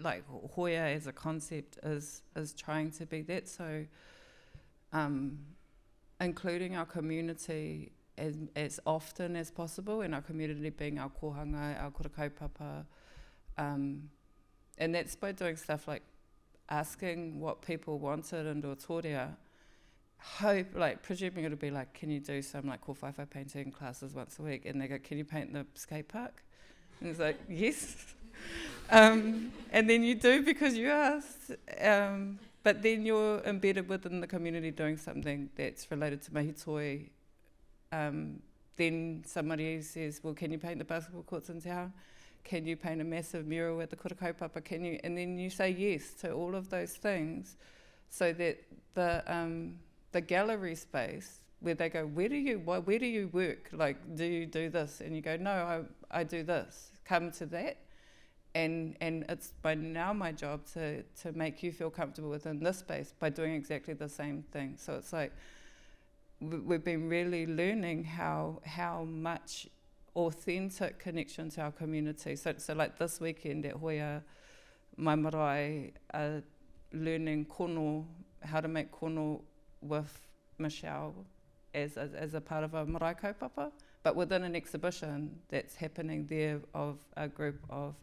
Like Hoya as a concept is trying to be that. So, including our community as often as possible, and our community being our kohanga, our kura kaupapa, and that's by doing stuff like asking what people wanted in Rotoria. Presuming it'll be like, can you do some like kōwhaiwhai painting classes once a week? And they go, can you paint the skate park? And it's like, yes. And then you do because you asked. But then you're embedded within the community doing something that's related to mahitoi. Then somebody says, well, can you paint the basketball courts in town? Can you paint a massive mural at the kura kaupapa? Can you? And then you say yes to all of those things, so that the gallery space where they go, where do you work? Like, do you do this? And you go, no, I do this. Come to that. And it's by now my job to make you feel comfortable within this space by doing exactly the same thing. So it's like we've been really learning how much authentic connection to our community. So like this weekend at Hoya, my marae are learning kono, how to make kono with Michelle as a part of a marae kaupapa, but within an exhibition that's happening there of a group of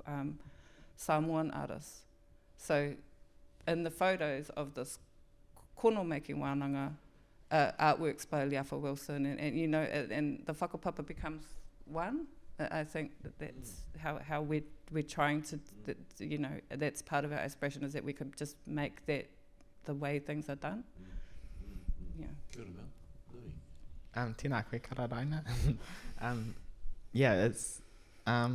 Samoan artists. So in the photos of this kono making wānanga, artworks by Liafa Wilson, and the whakapapa becomes one. I think that's how we're trying to, that's part of our aspiration, is that we could just make that the way things are done. Yeah.
Good about Louie.
Tēnā koe kararaina. Yeah, it's I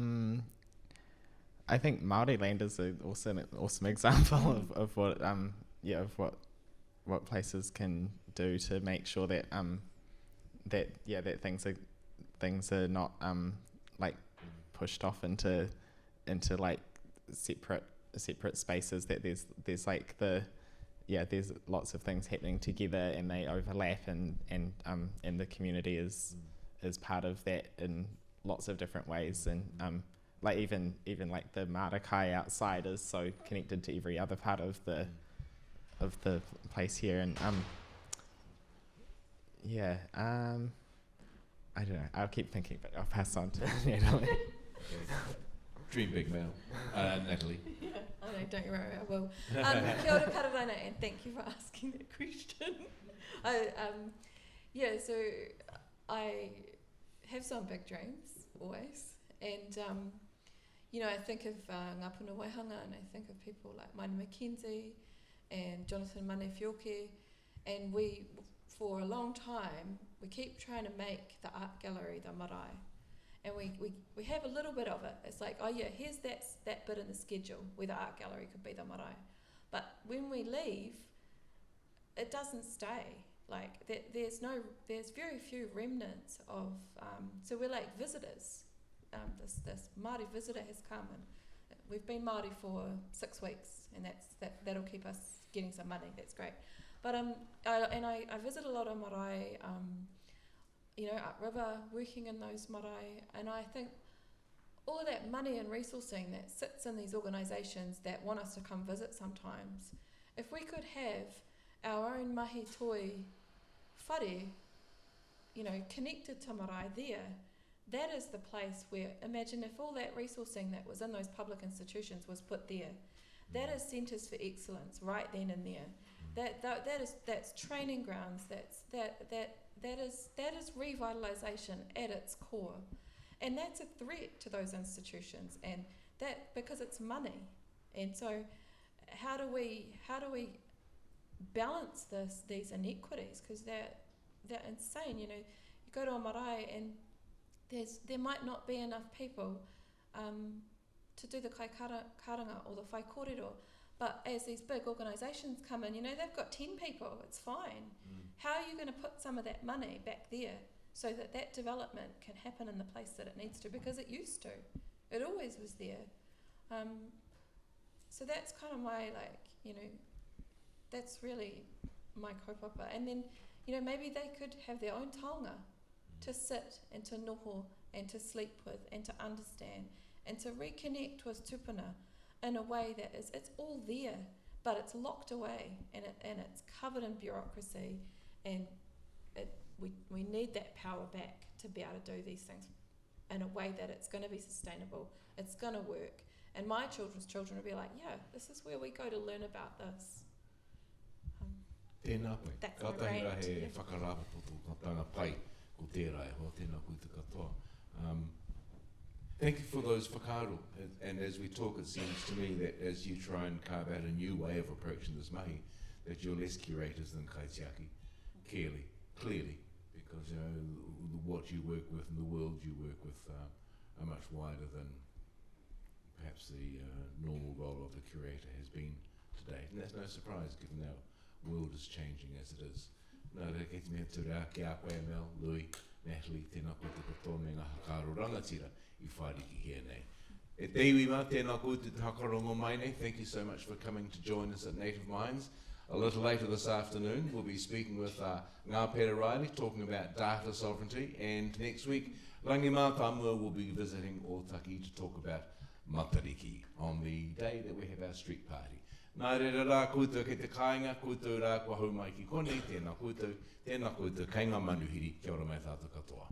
think Māori land is an awesome example of what places can do to make sure that that things are not like pushed off into like separate spaces, that there's like there's lots of things happening together and they overlap, and the community is part of that in lots of different ways, and like even like the Matariki outside is so connected to every other part of the place here, and I don't know, I'll keep thinking, but I'll pass on to Natalie.
Dream big, Mel. Natalie.
Yeah, don't you worry, I will. Kia ora kararaina, and thank you for asking that question. So I have some big dreams, always. And, I think of Ngā Puna Waihanga, and I think of people like Maina Mackenzie and Jonathan Mane Fioke, and we, for a long time, we keep trying to make the art gallery the marae. And we have a little bit of it. It's like, here's that bit in the schedule where the art gallery could be the marae. But when we leave, it doesn't stay. Like, there's very few remnants of, so we're like visitors. This Māori visitor has come, and we've been Māori for 6 weeks, and that'll keep us getting some money. That's great. But I visit a lot of marae, upriver, working in those marae, and I think all of that money and resourcing that sits in these organisations that want us to come visit sometimes, if we could have our own mahi toi whare, you know, connected to marae there, that is the place where, imagine if all that resourcing that was in those public institutions was put there. That is centres for excellence right then and there. That's training grounds. That is revitalisation at its core, and that's a threat to those institutions. And that because it's money, and so how do we balance these inequities? Because they're insane. You know, you go to a marae and there might not be enough people to do the kai karanga or the whai kōrero, but as these big organisations come in, you know, they've got 10 people, it's fine. How are you going to put some of that money back there so that that development can happen in the place that it needs to? Because it used to. It always was there. So that's kind of my, like, you know, that's really my kaupapa. And then, you know, maybe they could have their own taonga to sit and to noho and to sleep with and to understand and to reconnect with tupuna in a way that is, it's all there, but it's locked away and it's covered in bureaucracy, and we need that power back to be able to do these things in a way that it's going to be sustainable, it's going to work, and my children's children will be like, yeah, this is where we go to learn about this.
Tēnā koe.
That's
Ka
my
tahi
rant,
rahe
yeah.
whakarapapoto ka tanga pai ko tērā e hoa, tēnā koe te katoa. Thank you for those whakaaro. And as we talk, it seems to me that as you try and carve out a new way of approaching this mahi, that you're less curators than kaitiaki, clearly, because you know what you work with and the world you work with are much wider than perhaps the normal role of the curator has been today. And that's no surprise, given our world is changing as it is. Nā rea kei te mea te rea ki a koe Mel, Louie, Natalie, tēnā koe te katoa me ngā hakaaro rangatira I whairiki here nei. E te iwi mā, tēnā koe te hakarongo mai nei. Thank you so much for coming to join us at Native Minds. A little later this afternoon, we'll be speaking with Ngā Pere Riley, talking about data sovereignty, and next week, Rangi Mātamua will be visiting Otaki to talk about Matariki on the day that we have our street party. Nā reira rā koutou kei te kāinga, koutou rā kua haumai ki konei, tēnā koutou, kei ngā manuhiri, kia ora mai tātou katoa.